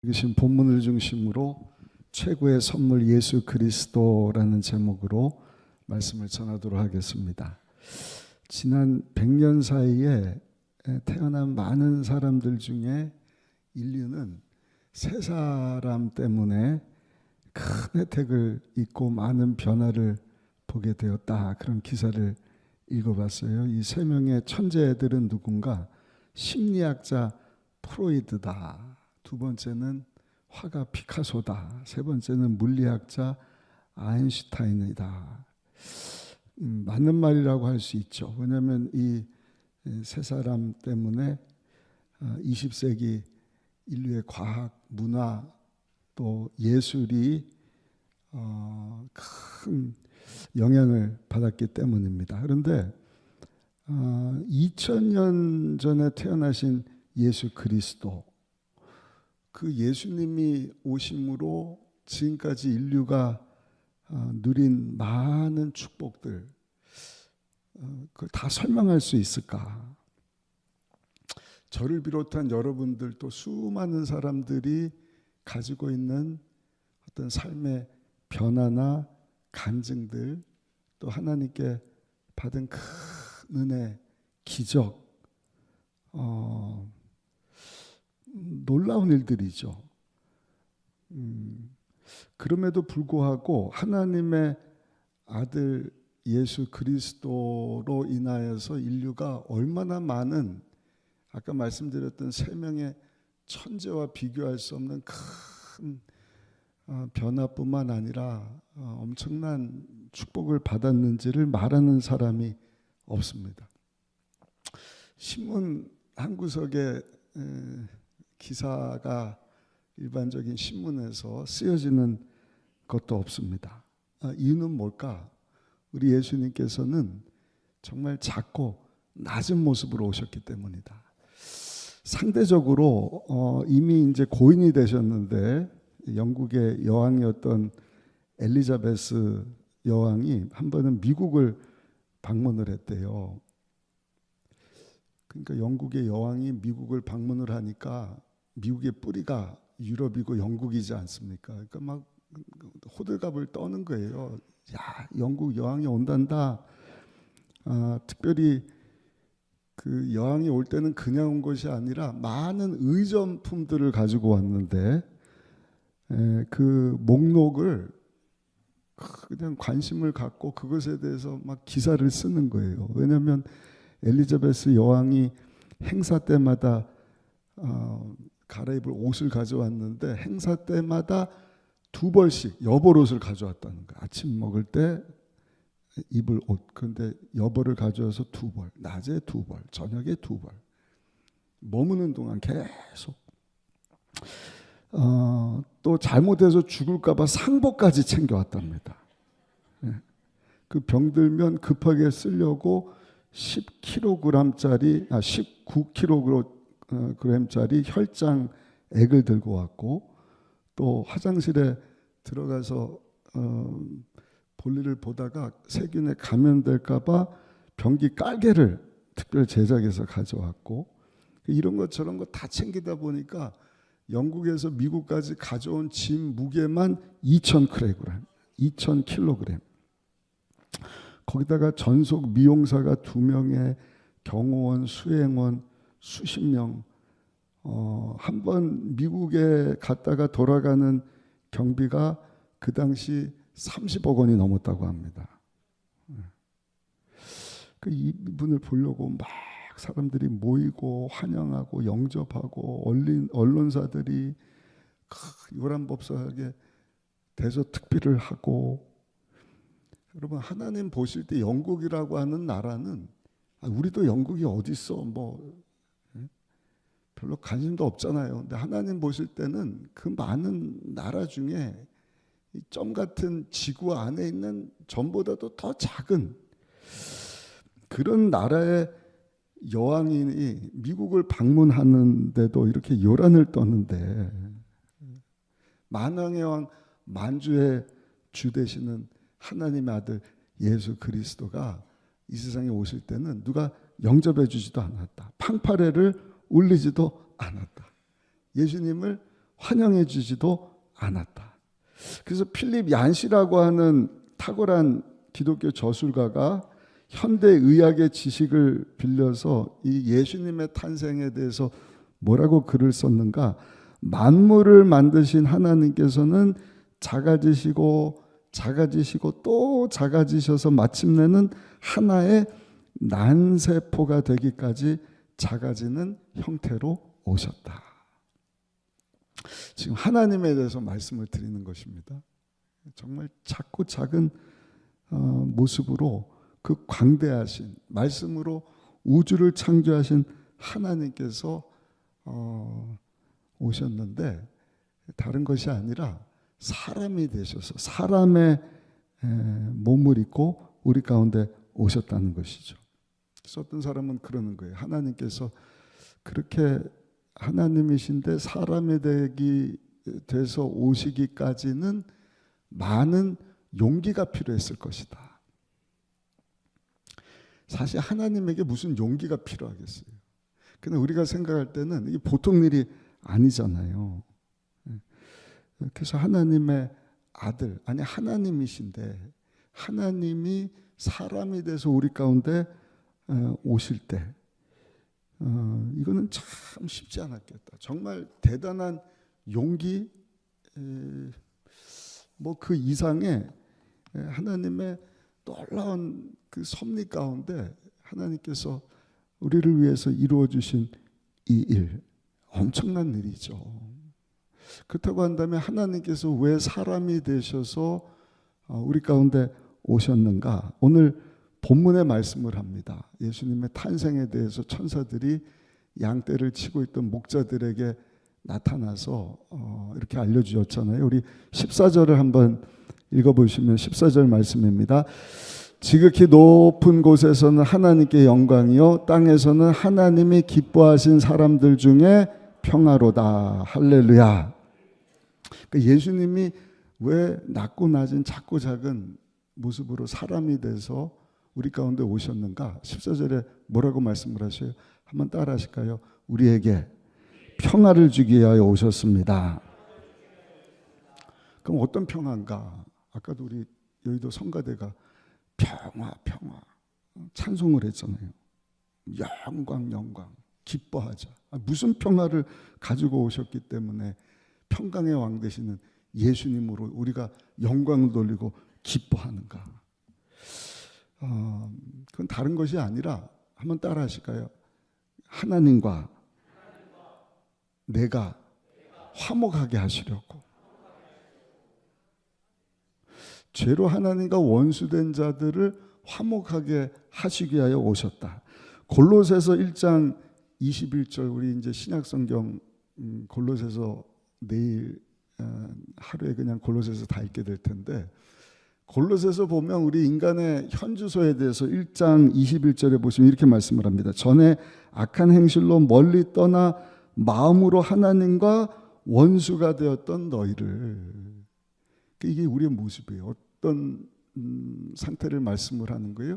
이것은 본문을 중심으로 최고의 선물 예수 그리스도라는 제목으로 말씀을 전하도록 하겠습니다. 지난 100년 사이에 태어난 많은 사람들 중에 인류는 세 사람 때문에 큰 혜택을 입고 많은 변화를 보게 되었다. 그런 기사를 읽어봤어요. 이 세 명의 천재들은 누군가? 심리학자 프로이드다. 두 번째는 화가 피카소다. 세 번째는 물리학자 아인슈타인이다. 맞는 말이라고 할 수 있죠. 왜냐하면 이 세 사람 때문에 20세기 인류의 과학, 문화 또 예술이 큰 영향을 받았기 때문입니다. 그런데 2000년 전에 태어나신 예수 그리스도, 그 예수님이 오심으로 지금까지 인류가 누린 많은 축복들, 그걸 다 설명할 수 있을까? 저를 비롯한 여러분들 또 수많은 사람들이 가지고 있는 어떤 삶의 변화나 간증들, 또 하나님께 받은 큰 은혜, 기적, 놀라운 일들이죠. 그럼에도 불구하고 하나님의 아들 예수 그리스도로 인하여서 인류가 얼마나 많은, 아까 말씀드렸던 세 명의 천재와 비교할 수 없는 큰 변화뿐만 아니라 엄청난 축복을 받았는지를 말하는 사람이 없습니다. 신문 한 구석에 기사가 일반적인 신문에서 쓰여지는 것도 없습니다. 이유는 뭘까? 우리 예수님께서는 정말 작고 낮은 모습으로 오셨기 때문이다. 상대적으로 이미 이제 고인이 되셨는데 영국의 여왕이었던 엘리자베스 여왕이 한 번은 미국을 방문을 했대요. 그러니까 영국의 여왕이 미국을 방문을 하니까 미국의 뿌리가 유럽이고 영국이지 않습니까? 그러니까 막 호들갑을 떠는 거예요. 야, 영국 여왕이 온단다. 특별히 그 여왕이 올 때는 그냥 온 것이 아니라 많은 의전품들을 가지고 왔는데 그 목록을 그냥 관심을 갖고 그것에 대해서 막 기사를 쓰는 거예요. 왜냐하면 엘리자베스 여왕이 행사 때마다 갈아입을 옷을 가져왔는데 행사 때마다 두 벌씩 여벌 옷을 가져왔다는 거예요. 아침 먹을 때 입을 옷. 그런데 여벌을 가져와서 두 벌, 낮에 두 벌, 저녁에 두 벌. 머무는 동안 계속. 또 잘못해서 죽을까 봐 상복까지 챙겨왔답니다. 그 병들면 급하게 쓰려고 10kg짜리, 19kg짜리 혈장액을 들고 왔고, 또 화장실에 들어가서 볼일을 보다가 세균에 감염될까 봐 변기 깔개를 특별 제작해서 가져왔고, 이런 것 저런 거 다 챙기다 보니까 영국에서 미국까지 가져온 짐 무게만 2,000kg, 2,000kg. 거기다가 전속 미용사가 2명에 경호원, 수행원 수십 명, 한 번 미국에 갔다가 돌아가는 경비가 그 당시 30억 원이 넘었다고 합니다. 이분을 보려고 막 사람들이 모이고 환영하고 영접하고 언론사들이 요란법사하게 대저특필을 하고. 여러분, 하나님 보실 때 영국이라고 하는 나라는 우리도 영국이 어디 있어 뭐 별로 관심도 없잖아요. 근데 하나님 보실 때는 그 많은 나라 중에 이 점 같은 지구 안에 있는 점보다도 더 작은 그런 나라의 여왕이 미국을 방문하는데도 이렇게 요란을 떠는데, 만왕의 왕 만주의 주 되시는 하나님의 아들 예수 그리스도가 이 세상에 오실 때는 누가 영접해 주지도 않았다. 팡파레를 울리지도 않았다. 예수님을 환영해 주지도 않았다. 그래서 필립 얀시라고 하는 탁월한 기독교 저술가가 현대 의학의 지식을 빌려서 이 예수님의 탄생에 대해서 뭐라고 글을 썼는가? 만물을 만드신 하나님께서는 작아지시고 작아지시고 또 작아지셔서 마침내는 하나의 난세포가 되기까지 작아지는 형태로 오셨다. 지금 하나님에 대해서 말씀을 드리는 것입니다. 정말 작고 작은 모습으로 그 광대하신 말씀으로 우주를 창조하신 하나님께서 오셨는데 다른 것이 아니라 사람이 되셔서 사람의 몸을 입고 우리 가운데 오셨다는 것이죠. 그래서 어떤 사람은 그러는 거예요. 하나님께서 그렇게 하나님이신데 사람이 돼서 오시기까지는 많은 용기가 필요했을 것이다. 사실 하나님에게 무슨 용기가 필요하겠어요. 근데 우리가 생각할 때는 이게 보통 일이 아니잖아요. 그래서 하나님의 아들, 아니 하나님이신데 하나님이 사람이 돼서 우리 가운데 오실 때 이거는 참 쉽지 않았겠다. 정말 대단한 용기, 뭐 그 이상의 하나님의 놀라운 그 섭리 가운데 하나님께서 우리를 위해서 이루어 주신 이 일, 엄청난 일이죠. 그렇다고 한다면 하나님께서 왜 사람이 되셔서 우리 가운데 오셨는가? 오늘 본문의 말씀을 합니다. 예수님의 탄생에 대해서 천사들이 양떼를 치고 있던 목자들에게 나타나서 이렇게 알려주셨잖아요. 우리 14절을 한번 읽어보시면 14절 말씀입니다. 지극히 높은 곳에서는 하나님께 영광이요 땅에서는 하나님이 기뻐하신 사람들 중에 평화로다. 할렐루야. 그러니까 예수님이 왜 낮고 낮은 작고 작은 모습으로 사람이 돼서 우리 가운데 오셨는가? 14절에 뭐라고 말씀을 하셔요? 한번 따라 하실까요? 우리에게 평화를 주기 위하여 오셨습니다. 그럼 어떤 평화인가? 아까도 우리 여의도 성가대가 평화 찬송을 했잖아요. 영광 기뻐하자. 무슨 평화를 가지고 오셨기 때문에 평강의 왕 되시는 예수님으로 우리가 영광을 돌리고 기뻐하는가? 그건 다른 것이 아니라 한번 따라 하실까요? 하나님과 내가 화목하게 하시려고. 죄로 하나님과 원수된 자들을 화목하게 하시기 위하여 오셨다. 골로새서 1장 21절, 우리 이제 신약성경 골로새서 내일 하루에 그냥 골로새서 다 읽게 될 텐데, 골로새서 보면 우리 인간의 현주소에 대해서 1장 21절에 보시면 이렇게 말씀을 합니다. 전에 악한 행실로 멀리 떠나 마음으로 하나님과 원수가 되었던 너희를. 이게 우리의 모습이에요. 어떤 상태를 말씀을 하는 거예요?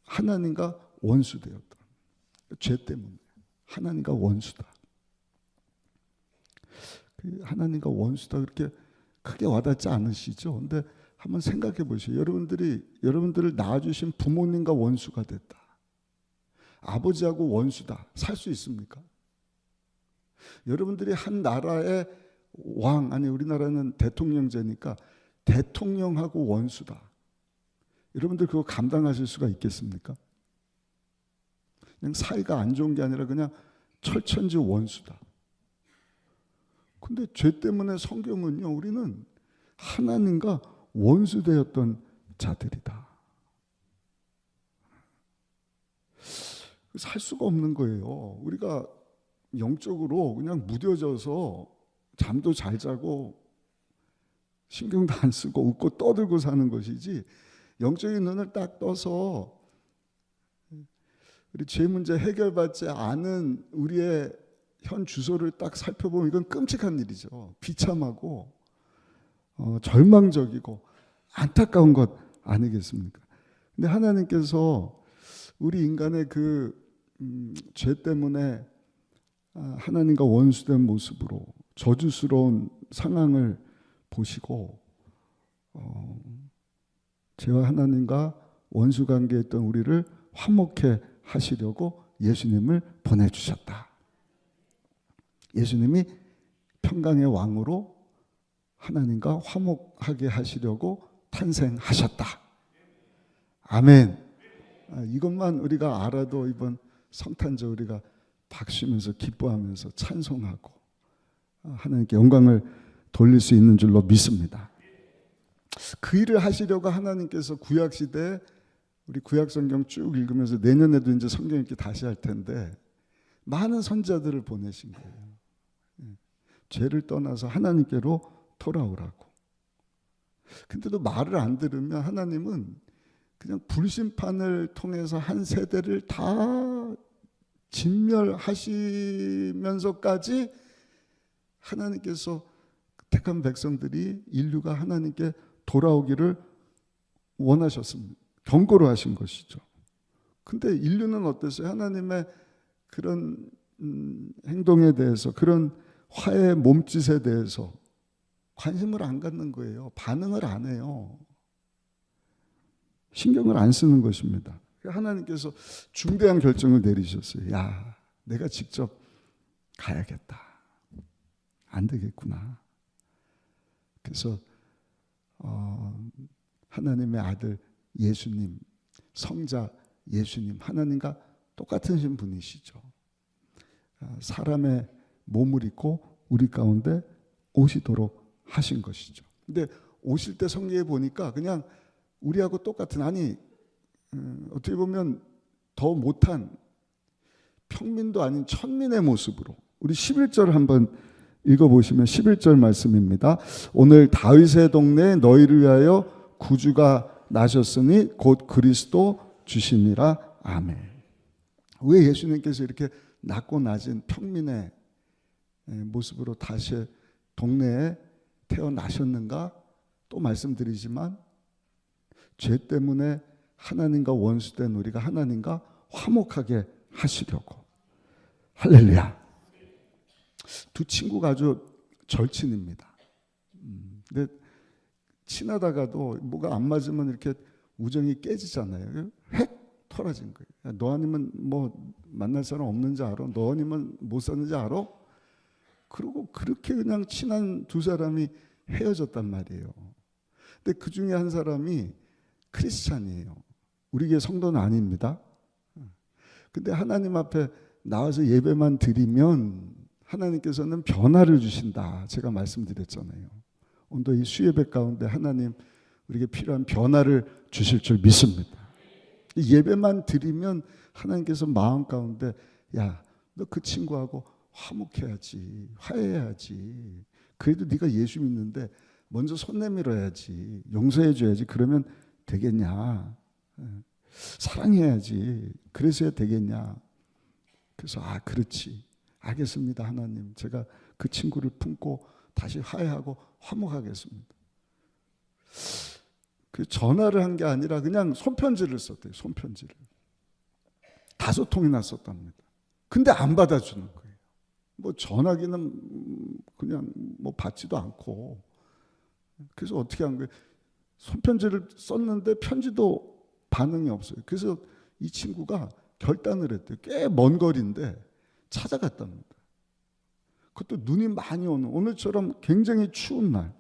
하나님과 원수되었던, 죄 때문에 하나님과 원수다. 하나님과 원수다 그렇게 크게 와닿지 않으시죠? 근데 한번 생각해 보세요. 여러분들을 낳아주신 부모님과 원수가 됐다. 아버지하고 원수다. 살 수 있습니까? 여러분들이 한 나라의 왕, 아니 우리나라는 대통령제니까 대통령하고 원수다. 여러분들 그거 감당하실 수가 있겠습니까? 그냥 사이가 안 좋은 게 아니라 그냥 철천지 원수다. 근데 죄 때문에 성경은요, 우리는 하나님과 원수되었던 자들이다. 살 수가 없는 거예요. 우리가 영적으로 그냥 무뎌져서 잠도 잘 자고 신경도 안 쓰고 웃고 떠들고 사는 것이지, 영적인 눈을 딱 떠서 우리 죄 문제 해결받지 않은 우리의 현 주소를 딱 살펴보면 이건 끔찍한 일이죠. 비참하고 절망적이고 안타까운 것 아니겠습니까? 근데 하나님께서 우리 인간의 그 죄 때문에 하나님과 원수된 모습으로 저주스러운 상황을 보시고 제가 하나님과 원수 관계에 있던 우리를 화목해 하시려고 예수님을 보내주셨다. 예수님이 평강의 왕으로 하나님과 화목하게 하시려고 탄생하셨다. 아멘. 이것만 우리가 알아도 이번 성탄절 우리가 박수면서 기뻐하면서 찬송하고 하나님께 영광을 돌릴 수 있는 줄로 믿습니다. 그 일을 하시려고 하나님께서 구약시대에 우리 구약성경 쭉 읽으면서 내년에도 이제 성경 읽기 다시 할 텐데 많은 선지자들을 보내신 거예요. 죄를 떠나서 하나님께로 돌아오라고. 근데도 말을 안 들으면 하나님은 그냥 불심판을 통해서 한 세대를 다 진멸하시면서까지 하나님께서 택한 백성들이 인류가 하나님께 돌아오기를 원하셨습니다. 경고를 하신 것이죠. 근데 인류는 어땠어요? 하나님의 그런 행동에 대해서, 그런 화의 몸짓에 대해서 관심을 안 갖는 거예요. 반응을 안 해요. 신경을 안 쓰는 것입니다. 하나님께서 중대한 결정을 내리셨어요. 야, 내가 직접 가야겠다. 안 되겠구나. 그래서 하나님의 아들 예수님, 성자 예수님, 하나님과 똑같으신 분이시죠. 사람의 몸을 입고 우리 가운데 오시도록 하신 것이죠. 근데 오실 때 성경에 보니까 그냥 우리하고 똑같은, 아니 어떻게 보면 더 못한 평민도 아닌 천민의 모습으로, 우리 11절 한번 읽어보시면 11절 말씀입니다. 오늘 다윗의 동네에 너희를 위하여 구주가 나셨으니 곧 그리스도 주심이라. 아멘. 왜 예수님께서 이렇게 낮고 낮은 평민의 모습으로 다시 동네에 태어나셨는가? 또 말씀드리지만 죄 때문에 하나님과 원수된 우리가 하나님과 화목하게 하시려고. 할렐루야. 두 친구가 아주 절친입니다. 근데 친하다가도 뭐가 안 맞으면 이렇게 우정이 깨지잖아요. 획 털어진 거예요. 너 아니면 뭐 만날 사람 없는지 알아? 너 아니면 못 사는지 알아? 그리고 그렇게 그냥 친한 두 사람이 헤어졌단 말이에요. 근데 그 중에 한 사람이 크리스찬이에요. 우리 교회 성도는 아닙니다. 근데 하나님 앞에 나와서 예배만 드리면 하나님께서는 변화를 주신다. 제가 말씀드렸잖아요. 오늘도 이 수예배 가운데 하나님 우리에게 필요한 변화를 주실 줄 믿습니다. 예배만 드리면 하나님께서 마음 가운데, 야, 너 그 친구하고 화목해야지, 화해해야지. 그래도 네가 예수 믿는데 먼저 손 내밀어야지, 용서해 줘야지. 그러면 되겠냐? 사랑해야지. 그래서야 되겠냐? 그래서 그렇지. 알겠습니다, 하나님. 제가 그 친구를 품고 다시 화해하고 화목하겠습니다. 그 전화를 한 게 아니라 그냥 손편지를 썼대요. 손편지를 5통이나 썼답니다. 근데 안 받아주는 거예요. 뭐 전화기는 그냥 뭐 받지도 않고. 그래서 어떻게 한 거예요? 손편지를 썼는데 편지도 반응이 없어요. 그래서 이 친구가 결단을 했대요. 꽤 먼 거리인데 찾아갔답니다. 그것도 눈이 많이 오는, 오늘처럼 굉장히 추운 날.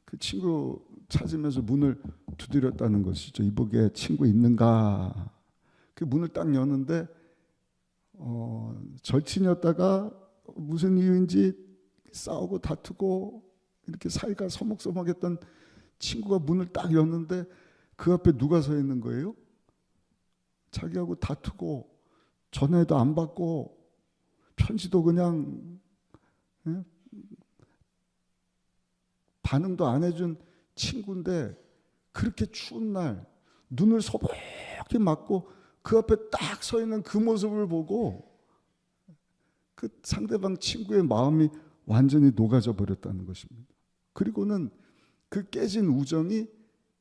그 친구 찾으면서 문을 두드렸다는 것이죠. 이복에 친구 있는가? 그 문을 딱 여는데 절친이었다가 무슨 이유인지 싸우고 다투고 이렇게 사이가 서먹서먹했던 친구가 문을 딱 여는데 그 앞에 누가 서 있는 거예요? 자기하고 다투고 전화도 안 받고 편지도 그냥 반응도 안 해준 친구인데, 그렇게 추운 날 눈을 소복히 맞고 그 앞에 딱 서 있는 그 모습을 보고 그 상대방 친구의 마음이 완전히 녹아져 버렸다는 것입니다. 그리고는 그 깨진 우정이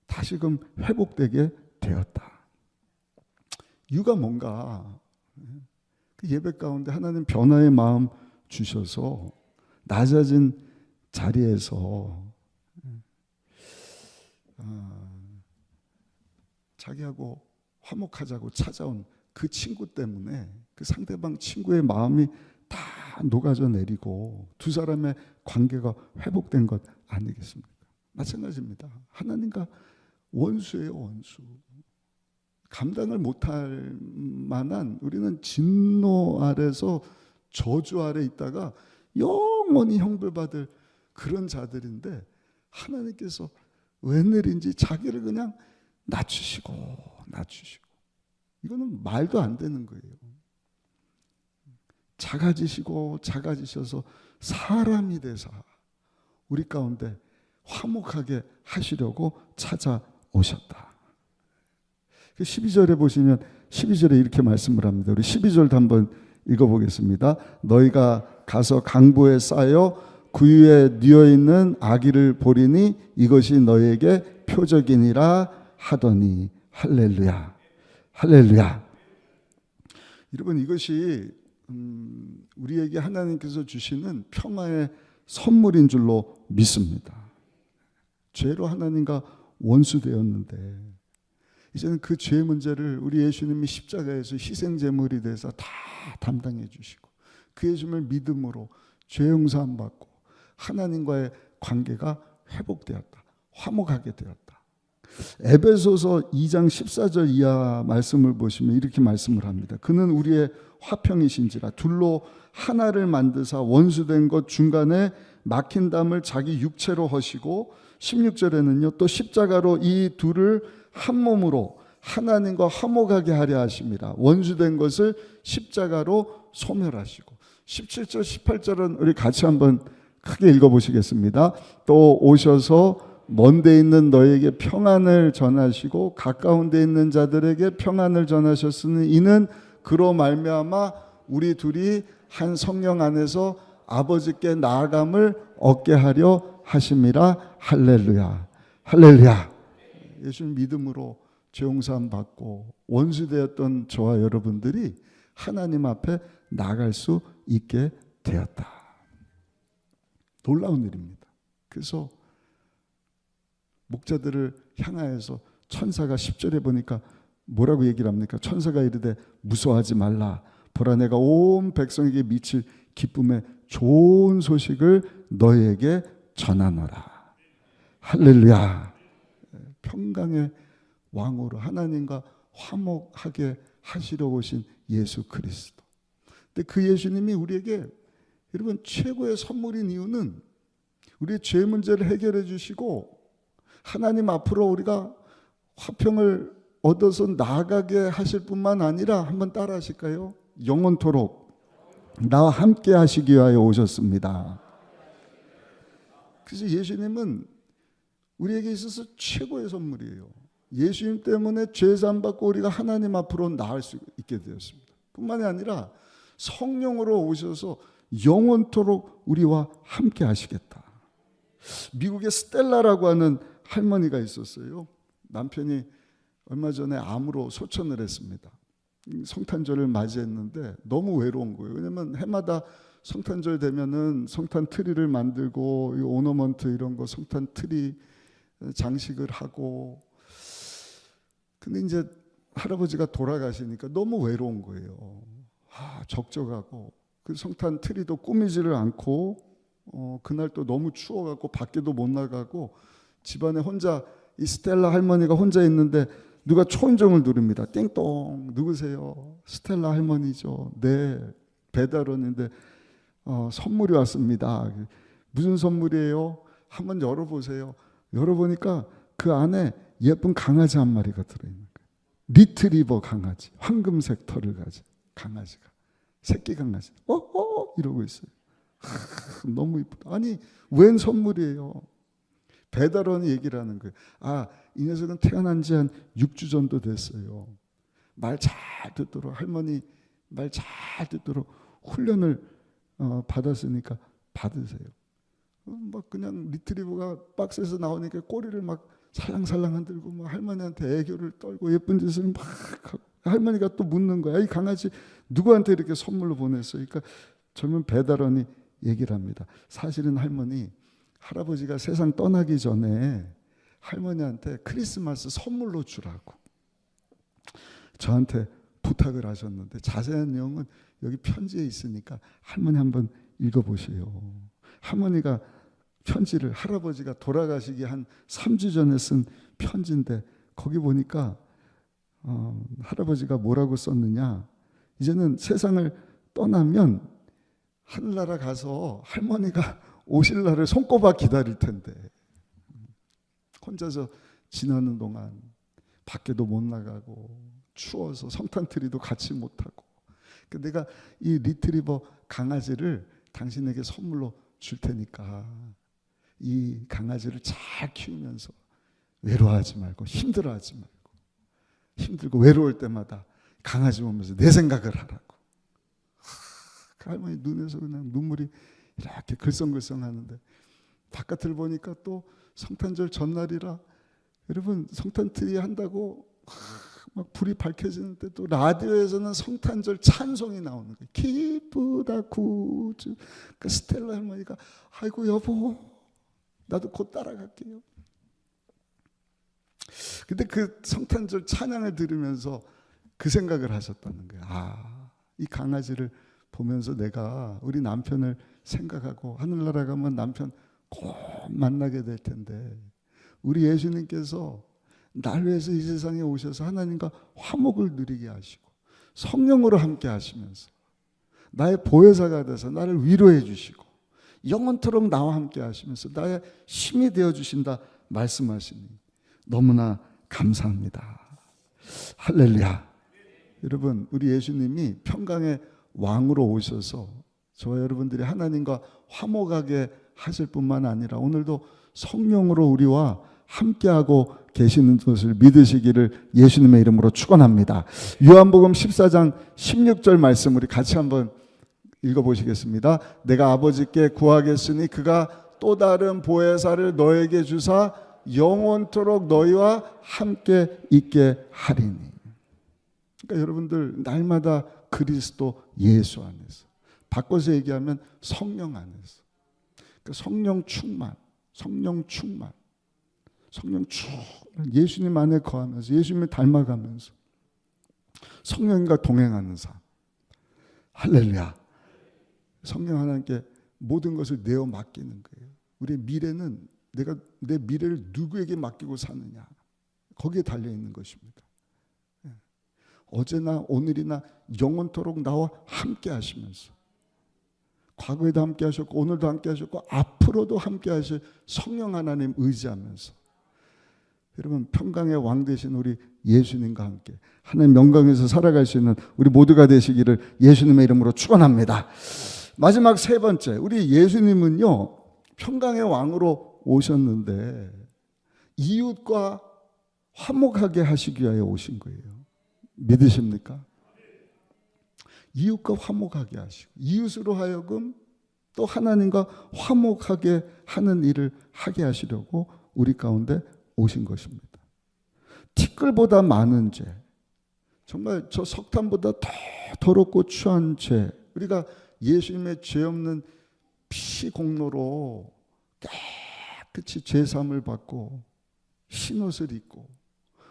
다시금 회복되게 되었다. 이유가 뭔가? 그 예배 가운데 하나님 변화의 마음 주셔서 낮아진 자리에서 자기하고 화목하자고 찾아온 그 친구 때문에 그 상대방 친구의 마음이 다 녹아져 내리고 두 사람의 관계가 회복된 것 아니겠습니까? 마찬가지입니다. 하나님과 원수예요, 원수. 감당을 못할 만한, 우리는 진노 아래서 저주 아래 있다가 영원히 형벌받을 그런 자들인데, 하나님께서 웬일인지 자기를 그냥 낮추시고 이거는 말도 안 되는 거예요. 작아지셔서 사람이 되사 우리 가운데 화목하게 하시려고 찾아오셨다. 12절에 보시면 12절에 이렇게 말씀을 합니다. 우리 12절도 한번 읽어보겠습니다. 너희가 가서 강보에 쌓여 구유에 뉘어있는 아기를 보리니 이것이 너희에게 표적이니라 하더니 할렐루야, 할렐루야. 여러분, 이것이 우리에게 하나님께서 주시는 평화의 선물인 줄로 믿습니다. 죄로 하나님과 원수되었는데 이제는 그 죄 문제를 우리 예수님이 십자가에서 희생제물이 돼서 다 담당해 주시고 그 예수님을 믿음으로 죄 용서함 받고 하나님과의 관계가 회복되었다, 화목하게 되었다. 에베소서 2장 14절 이하 말씀을 보시면 이렇게 말씀을 합니다. 그는 우리의 화평이신지라 둘로 하나를 만드사 원수된 것 중간에 막힌 담을 자기 육체로 허시고 16절에는요 또 십자가로 이 둘을 한 몸으로 하나님과 화목하게 하려 하심이라. 원수된 것을 십자가로 소멸하시고 17절 18절은 우리 같이 한번 크게 읽어보시겠습니다. 또 오셔서 먼 데 있는 너에게 평안을 전하시고 가까운 데 있는 자들에게 평안을 전하셨으니 이는 그로 말미암아 우리 둘이 한 성령 안에서 아버지께 나아감을 얻게 하려 하심이라. 할렐루야, 할렐루야. 예수님 믿음으로 죄 용서함 받고 원수되었던 저와 여러분들이 하나님 앞에 나갈 수 있게 되었다. 놀라운 일입니다. 그래서 목자들을 향하여서 천사가 10절에 보니까 뭐라고 얘기를 합니까? 천사가 이르되 무서워하지 말라. 보라 내가 온 백성에게 미칠 기쁨의 좋은 소식을 너희에게 전하노라. 할렐루야. 평강의 왕으로 하나님과 화목하게 하시려 오신 예수 그리스도. 근데 그 예수님이 우리에게 여러분 최고의 선물인 이유는 우리의 죄 문제를 해결해 주시고 하나님 앞으로 우리가 화평을 얻어서 나아가게 하실 뿐만 아니라 한번 따라 하실까요? 영원토록 나와 함께 하시기 위하여 오셨습니다. 그래서 예수님은 우리에게 있어서 최고의 선물이에요. 예수님 때문에 죄 사함 받고 우리가 하나님 앞으로 나을 수 있게 되었습니다. 뿐만이 아니라 성령으로 오셔서 영원토록 우리와 함께 하시겠다. 미국에 스텔라라고 하는 할머니가 있었어요. 남편이 얼마 전에 암으로 소천을 했습니다. 성탄절을 맞이했는데 너무 외로운 거예요. 왜냐면 해마다 성탄절 되면은 성탄 트리를 만들고 이 오너먼트 이런 거 성탄 트리 장식을 하고, 근데 이제 할아버지가 돌아가시니까 너무 외로운 거예요. 적적하고 그 성탄 트리도 꾸미지를 않고 그날 또 너무 추워갖고 밖에도 못 나가고 집안에 혼자 이 스텔라 할머니가 혼자 있는데 누가 초인종을 누릅니다. 띵동. 누구세요? 스텔라 할머니죠. 네, 배달원인데 선물이 왔습니다. 무슨 선물이에요? 한번 열어보세요. 열어보니까 그 안에 예쁜 강아지 한 마리가 들어있는 거예요. 리트리버 강아지, 황금색 털을 가진 강아지가, 새끼 강아지 이러고 있어요. 너무 이쁘다. 아니 웬 선물이에요? 배달원이 얘기를 하는 거예요. 이 녀석은 태어난 지 한 6주 정도 됐어요. 말 잘 듣도록, 할머니 말 잘 듣도록 훈련을 받았으니까 받으세요. 막 그냥 리트리버가 박스에서 나오니까 꼬리를 막 살랑살랑 흔들고 막 할머니한테 애교를 떨고 예쁜 짓을 막 하고, 할머니가 또 묻는 거야. 이 강아지 누구한테 이렇게 선물로 보냈어요? 그러니까 젊은 배달원이 얘기를 합니다. 사실은 할아버지가 세상 떠나기 전에 할머니한테 크리스마스 선물로 주라고 저한테 부탁을 하셨는데, 자세한 내용은 여기 편지에 있으니까 할머니 한번 읽어보세요. 할머니가 편지를, 할아버지가 돌아가시기 한 3주 전에 쓴 편지인데, 거기 보니까 할아버지가 뭐라고 썼느냐, 이제는 세상을 떠나면 하늘나라 가서 할머니가 오실 날을 손꼽아 기다릴 텐데, 혼자서 지나는 동안 밖에도 못 나가고 추워서 성탄트리도 같이 못하고, 내가 이 리트리버 강아지를 당신에게 선물로 줄 테니까 이 강아지를 잘 키우면서 외로워하지 말고 힘들어하지 말고, 힘들고 외로울 때마다 강아지 보면서 내 생각을 하라고. 그 할머니 눈에서 그냥 눈물이 이렇게 글썽글썽 하는데, 바깥을 보니까 또 성탄절 전날이라 여러분 성탄트리 한다고 막 불이 밝혀지는데 또 라디오에서는 성탄절 찬송이 나오는 거예요. 기쁘다 구주. 그 스텔라 할머니가 아이고 여보 나도 곧 따라갈게요. 근데 그 성탄절 찬양을 들으면서 그 생각을 하셨다는 거예요. 이 강아지를 보면서 내가 우리 남편을 생각하고 하늘나라 가면 남편 꼭 만나게 될 텐데, 우리 예수님께서 날 위해서 이 세상에 오셔서 하나님과 화목을 누리게 하시고 성령으로 함께 하시면서 나의 보혜사가 돼서 나를 위로해 주시고 영원토록 나와 함께 하시면서 나의 힘이 되어 주신다 말씀하시니 너무나 감사합니다. 할렐루야. 여러분, 우리 예수님이 평강의 왕으로 오셔서 저와 여러분들이 하나님과 화목하게 하실 뿐만 아니라 오늘도 성령으로 우리와 함께하고 계시는 것을 믿으시기를 예수님의 이름으로 축원합니다. 요한복음 14장 16절 말씀 우리 같이 한번 읽어보시겠습니다. 내가 아버지께 구하겠으니 그가 또 다른 보혜사를 너에게 주사 영원토록 너희와 함께 있게 하리니. 그러니까 여러분들 날마다 그리스도 예수 안에서, 바꿔서 얘기하면 성령 안에서, 그러니까 성령 충만, 예수님 안에 거하면서 예수님을 닮아가면서 성령과 동행하는 삶. 할렐루야. 성령 하나님께 모든 것을 내어 맡기는 거예요. 우리의 미래는 내가 내 미래를 누구에게 맡기고 사느냐, 거기에 달려 있는 것입니다. 어제나 오늘이나 영원토록 나와 함께 하시면서, 과거에도 함께 하셨고 오늘도 함께 하셨고 앞으로도 함께 하실 성령 하나님 의지하면서, 여러분 평강의 왕 되신 우리 예수님과 함께 하나님 영광에서 살아갈 수 있는 우리 모두가 되시기를 예수님의 이름으로 축원합니다. 마지막 세 번째, 우리 예수님은요 평강의 왕으로 오셨는데 이웃과 화목하게 하시기 위하여 오신 거예요. 믿으십니까? 이웃과 화목하게 하시고 이웃으로 하여금 또 하나님과 화목하게 하는 일을 하게 하시려고 우리 가운데 오신 것입니다. 티끌보다 많은 죄, 정말 저 석탄보다 더 더럽고 추한 죄, 우리가 예수님의 죄 없는 피 공로로 깨끗이 죄사함을 받고 흰옷을 입고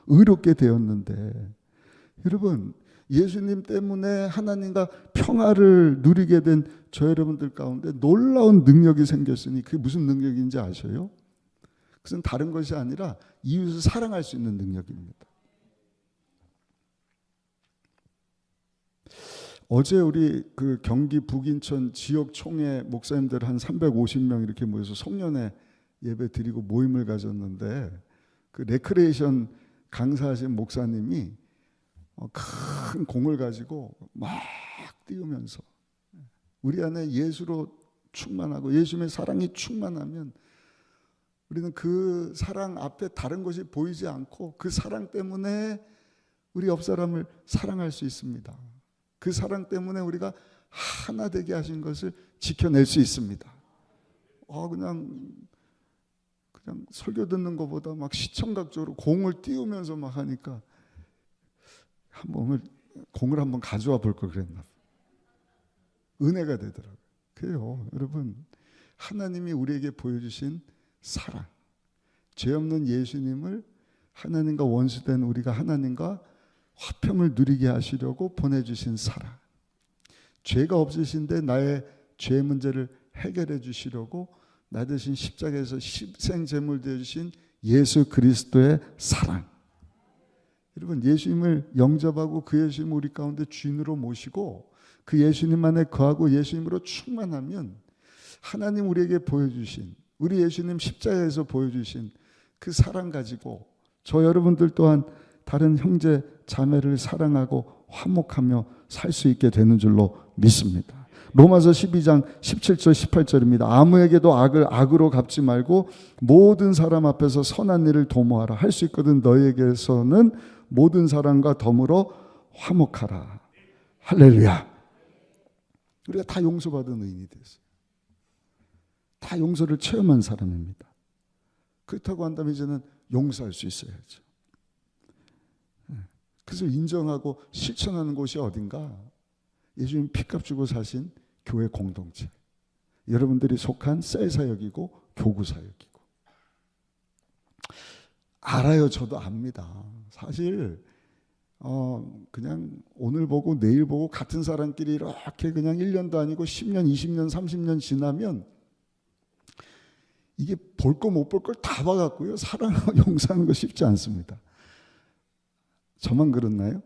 의롭게 되었는데, 여러분 예수님 때문에 하나님과 평화를 누리게 된 저 여러분들 가운데 놀라운 능력이 생겼으니 그게 무슨 능력인지 아셔요? 그것은 다른 것이 아니라 이웃을 사랑할 수 있는 능력입니다. 어제 우리 그 경기 북인천 지역 총회 목사님들 한 350명 이렇게 모여서 송년회 예배 드리고 모임을 가졌는데, 그 레크레이션 강사하신 목사님이 큰 공을 가지고 막 띄우면서 우리 안에 예수로 충만하고 예수님의 사랑이 충만하면 우리는 그 사랑 앞에 다른 것이 보이지 않고 그 사랑 때문에 우리 옆 사람을 사랑할 수 있습니다. 그 사랑 때문에 우리가 하나 되게 하신 것을 지켜낼 수 있습니다. 그냥 그냥 설교 듣는 것보다 막 시청각적으로 공을 띄우면서 막 하니까 공을 한번 가져와 볼 걸 그랬나. 은혜가 되더라고요. 그래요, 여러분. 하나님이 우리에게 보여주신 사랑, 죄 없는 예수님을 하나님과 원수된 우리가 하나님과 화평을 누리게 하시려고 보내주신 사랑, 죄가 없으신데 나의 죄 문제를 해결해 주시려고 나 대신 십자가에서 희생제물 되어주신 예수 그리스도의 사랑. 여러분, 예수님을 영접하고 그 예수님을 우리 가운데 주인으로 모시고 그 예수님 안에 거하고 예수님으로 충만하면 하나님 우리에게 보여주신, 우리 예수님 십자가에서 보여주신 그 사랑 가지고 저 여러분들 또한 다른 형제 자매를 사랑하고 화목하며 살 수 있게 되는 줄로 믿습니다. 로마서 12장 17절 18절입니다. 아무에게도 악을 악으로 갚지 말고 모든 사람 앞에서 선한 일을 도모하라. 할 수 있거든 너희에게서는 모든 사람과 더불어 화목하라. 할렐루야. 우리가 다 용서받은 의인이 됐어요. 다 용서를 체험한 사람입니다. 그렇다고 한다면 이제는 용서할 수 있어야죠. 그래서 인정하고 실천하는 곳이 어딘가? 예수님 피값 주고 사신 교회 공동체, 여러분들이 속한 셀사역이고 교구사역이고. 알아요. 저도 압니다. 사실 그냥 오늘 보고 내일 보고 같은 사람끼리 이렇게 그냥 1년도 아니고 10년, 20년, 30년 지나면 이게 볼 거 못 볼 걸 다 봐갖고요, 사랑하고 용서하는 거 쉽지 않습니다. 저만 그렇나요?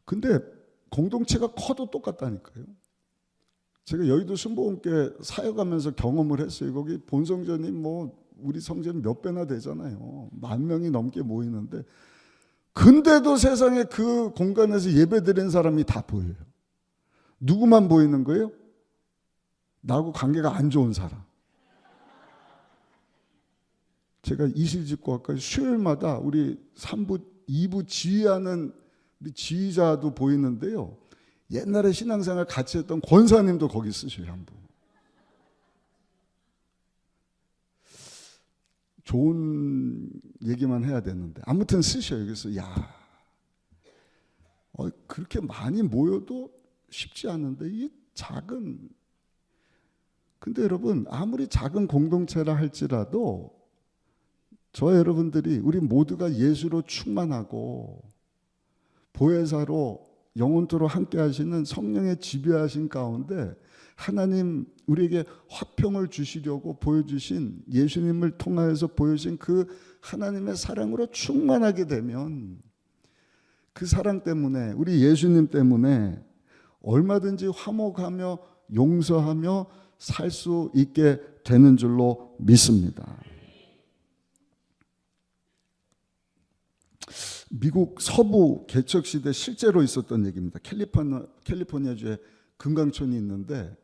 근데 공동체가 커도 똑같다니까요. 제가 여의도 순복음교회 사역하면서 경험을 했어요. 거기 본성전이 우리 성전 몇 배나 되잖아요. 10,000명이 넘게 모이는데, 근데도 세상에 그 공간에서 예배드리는 사람이 다 보여요. 누구만 보이는 거예요? 나하고 관계가 안 좋은 사람. 제가 이실직고 아까 수요일마다 우리 3부, 2부 지휘하는 우리 지휘자도 보이는데요. 옛날에 신앙생활 같이 했던 권사님도 거기 쓰셔요, 한 분. 좋은 얘기만 해야 되는데 아무튼 쓰셔요. 그래서 그렇게 많이 모여도 쉽지 않은데 이 작은, 근데 여러분 아무리 작은 공동체라 할지라도 저 여러분들이 우리 모두가 예수로 충만하고 보혜사로 영원토록 함께 하시는 성령의 지배하신 가운데 하나님 우리에게 화평을 주시려고 보여주신, 예수님을 통하여서 보여주신 그 하나님의 사랑으로 충만하게 되면 그 사랑 때문에, 우리 예수님 때문에 얼마든지 화목하며 용서하며 살 수 있게 되는 줄로 믿습니다. 미국 서부 개척시대 실제로 있었던 얘기입니다. 캘리포니아주에 금강촌이 있는데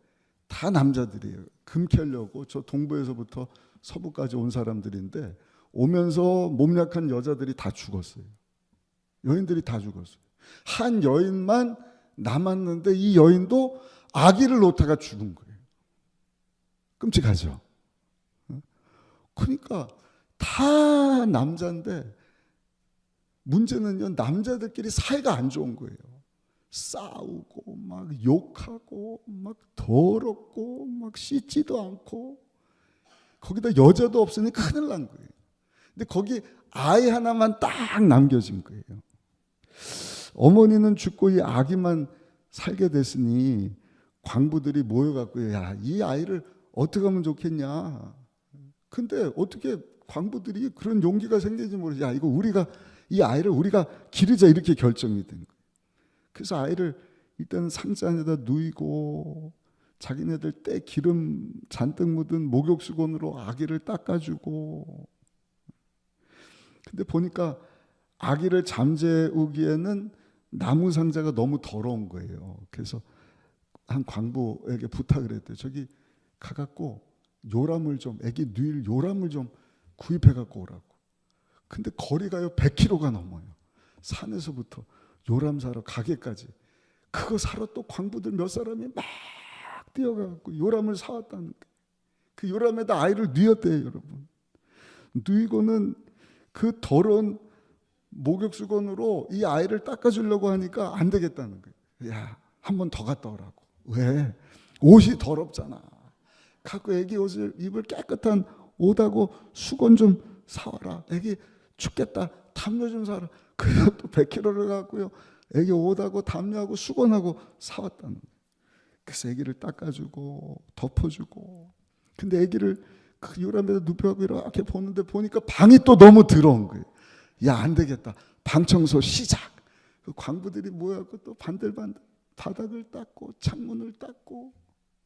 다 남자들이에요. 금 캐려고 저 동부에서부터 서부까지 온 사람들인데 오면서 몸 약한 여자들이 다 죽었어요. 여인들이 다 죽었어요. 한 여인만 남았는데 이 여인도 아기를 놓다가 죽은 거예요. 끔찍하죠. 그러니까 다 남자인데 문제는요, 남자들끼리 사이가 안 좋은 거예요. 싸우고 막 욕하고 막 더럽고 막 씻지도 않고, 거기다 여자도 없으니 큰일 난 거예요. 근데 거기 아이 하나만 딱 남겨진 거예요. 어머니는 죽고 이 아기만 살게 됐으니 광부들이 모여갖고 이 아이를 어떻게 하면 좋겠냐. 근데 어떻게 광부들이 그런 용기가 생기는지 모르지. 이거 이 아이를 우리가 기르자, 이렇게 결정이 된 거예요. 그래서 아이를 일단 상자 안에다 누이고 자기네들 때 기름 잔뜩 묻은 목욕수건으로 아기를 닦아주고. 근데 보니까 아기를 잠재우기에는 나무 상자가 너무 더러운 거예요. 그래서 한 광부에게 부탁을 했대요. 저기 가갖고 요람을 좀, 아기 누일 요람을 좀 구입해 갖고 오라고. 근데 거리가요 100km가 넘어요. 산에서부터 요람 사러 가게까지. 그거 사러 또 광부들 몇 사람이 막 뛰어가고 요람을 사왔다는 거예요. 그 요람에다 아이를 뉘었대요, 여러분. 뉘고는 그 더러운 목욕수건으로 이 아이를 닦아주려고 하니까 안 되겠다는 거예요. 야, 한 번 더 갔다 오라고. 왜? 옷이 더럽잖아. 갖고 애기 옷을 입을 깨끗한 옷하고 수건 좀 사와라. 애기 춥겠다. 담요 좀 사라. 그래서 또 100kg를 갖고요. 애기 옷하고 담요하고 수건하고 사왔다는 거예요. 그래서 애기를 닦아주고 덮어주고. 근데 애기를 그 요람에다 눕혀갖고 이렇게 보는데 보니까 방이 또 너무 더러운 거예요. 야, 안 되겠다. 방 청소 시작. 그 광부들이 모여갖고 또 반들반들 바닥을 닦고 창문을 닦고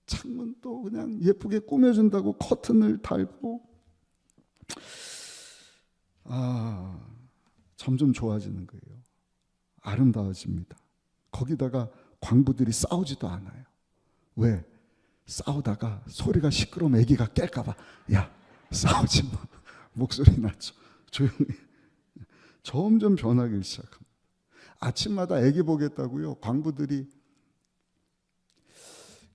창문 또 그냥 예쁘게 꾸며준다고 커튼을 달고. 점점 좋아지는 거예요. 아름다워집니다. 거기다가 광부들이 싸우지도 않아요. 왜? 싸우다가 소리가 시끄러우면 애기가 깰까봐. 야, 싸우지 마. 목소리 낮춰. 조용히. 점점 변하기 시작합니다. 아침마다 애기 보겠다고요. 광부들이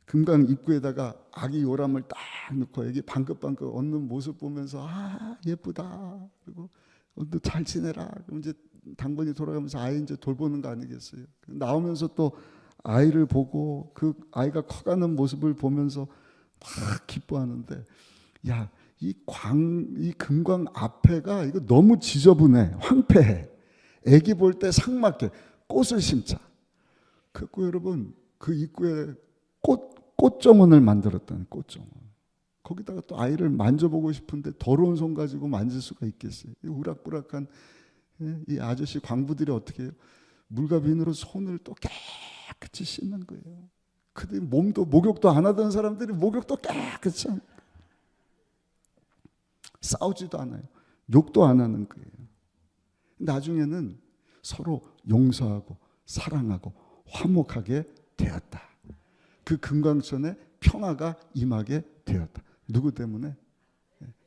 금강 입구에다가 아기 요람을 딱 넣고 애기 방긋방긋 얻는 모습 보면서 예쁘다. 그리고 너 잘 지내라. 그럼 이제 당번이 돌아가면서 아이 이제 돌보는 거 아니겠어요? 나오면서 또 아이를 보고 그 아이가 커가는 모습을 보면서 막 기뻐하는데, 야, 이 금광 앞에가 이거 너무 지저분해. 황폐해. 애기 볼 때 상막해. 꽃을 심자. 그리고 여러분 그 입구에 꽃정원을 만들었다는. 꽃정원. 거기다가 또 아이를 만져보고 싶은데 더러운 손 가지고 만질 수가 있겠어요? 이 우락부락한 이 아저씨 광부들이 어떻게 해요? 물과 비누로 손을 또 깨끗이 씻는 거예요. 근데 몸도 목욕도 안 하던 사람들이 목욕도 깨끗이 하는 거예요. 싸우지도 않아요. 욕도 안 하는 거예요. 나중에는 서로 용서하고 사랑하고 화목하게 되었다. 그 금강천에 평화가 임하게 되었다. 누구 때문에?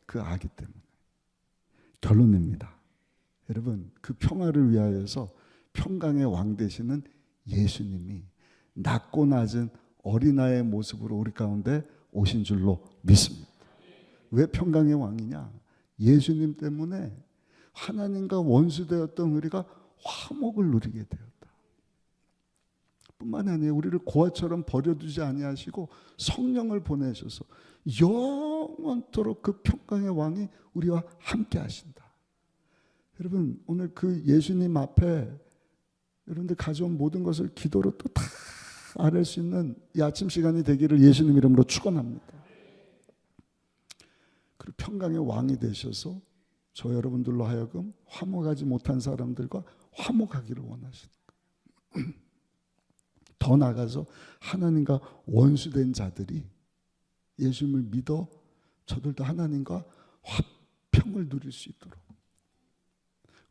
그 아기 때문에. 결론입니다. 여러분, 그 평화를 위하여서 평강의 왕 되시는 예수님이 낮고 낮은 어린아이의 모습으로 우리 가운데 오신 줄로 믿습니다. 왜 평강의 왕이냐? 예수님 때문에 하나님과 원수되었던 우리가 화목을 누리게 되었다. 뿐만 아니라 우리를 고아처럼 버려두지 아니하시고 성령을 보내셔서 영원토록 그 평강의 왕이 우리와 함께 하신다. 여러분, 오늘 그 예수님 앞에 여러분들 가져온 모든 것을 기도로 또 다 아뢰 수 있는 이 아침 시간이 되기를 예수님 이름으로 축원합니다. 그리고 평강의 왕이 되셔서 저 여러분들로 하여금 화목하지 못한 사람들과 화목하기를 원하시는 거예요. 더 나아가서 하나님과 원수된 자들이 예수님을 믿어 저들도 하나님과 화평을 누릴 수 있도록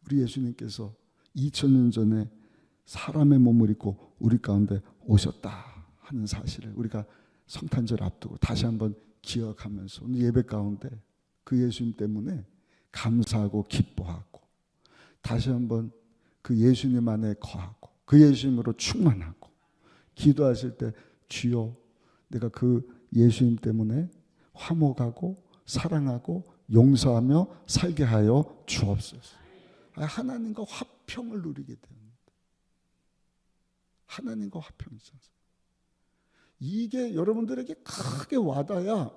우리 예수님께서 2000년 전에 사람의 몸을 입고 우리 가운데 오셨다 하는 사실을 우리가 성탄절 앞두고 다시 한번 기억하면서 오늘 예배 가운데 그 예수님 때문에 감사하고 기뻐하고 다시 한번 그 예수님 안에 거하고 그 예수님으로 충만하고 기도하실 때 주여 내가 그 예수님 때문에 화목하고 사랑하고 용서하며 살게 하여 주옵소서. 하나님과 화평을 누리게 됩니다. 하나님과 화평이 있어서 이게 여러분들에게 크게 와닿아야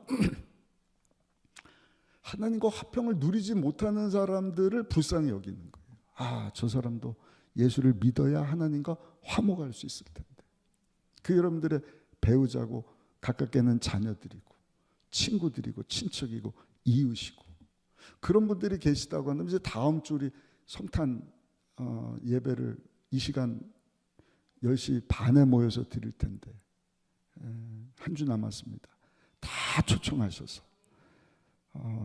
하나님과 화평을 누리지 못하는 사람들을 불쌍히 여기는 거예요. 저 사람도 예수를 믿어야 하나님과 화목할 수 있을 텐데. 그 여러분들의 배우자고 가깝게는 자녀들이고 친구들이고 친척이고 이웃이고 그런 분들이 계시다고 하면 이제 다음 주 우리 성탄 예배를 이 시간 10시 반에 모여서 드릴 텐데 한 주 남았습니다. 다 초청하셔서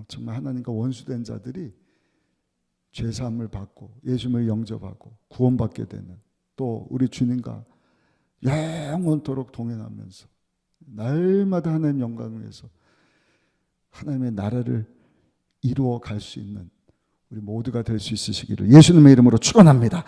정말 하나님과 원수된 자들이 죄사함을 받고 예수님을 영접하고 구원받게 되는 또 우리 주님과 영원토록 동행하면서 날마다 하나님 영광을 위해서 하나님의 나라를 이루어 갈 수 있는 우리 모두가 될 수 있으시기를 예수님의 이름으로 축원합니다.